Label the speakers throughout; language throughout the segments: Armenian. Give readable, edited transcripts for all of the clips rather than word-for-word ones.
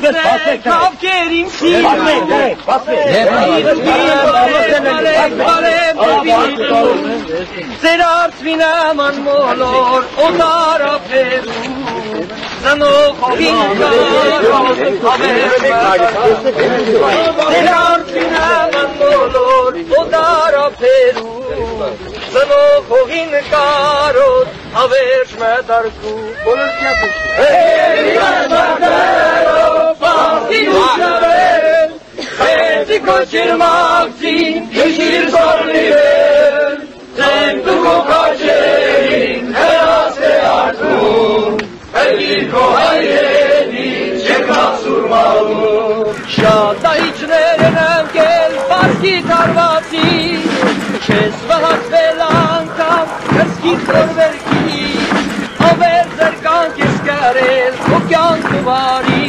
Speaker 1: Կավկերին Ձեր արծվին աման մոլոր օտար ապերում Զնող հողին կարոտ Ձեր արծվին աման մոլոր օտար ապերում Զնող հողին կարոտ ավերջ մետարկու Խեցի կոչիր մաղցին, իշիր զորնիվեր, ձեն դու կոկաչերին, հերաս է արդում, հերգիր կո հայրենի, չեկնասուր մալում։ Շատ այիչներ են ընկել, պարկի տարվածի, չես վհացվել անգամ, կրսկիտ որվերքի, ավեր ձեր կանք ես կարել, օկյան կվարի,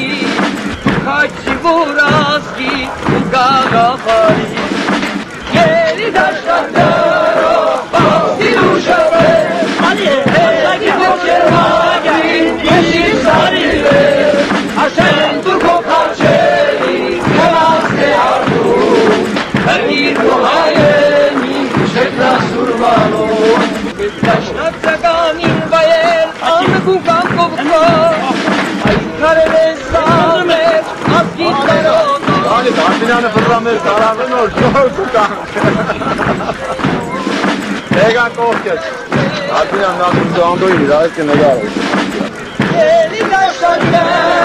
Speaker 1: Քաչի վուրասկի ու գաղախարի Երի դաշտակներով բաղցին ու շվեր Հերակի ողջեր մագին իշիր սարիվեր Աշեն դու կոքաչերի կնասկ է արդում Հերգիր կո հայենի շեքնասուր մանով Դաշտակ ծականին վայել անգու կամ կովքով Այդ կարել է սամեր Անի դարդինյանը վրամեր կարավն որ ժոր կուկանք Եգան կողք ես Դարդինյան նախում զանդոյի իրայք է նգարը Ելի դաշտակներ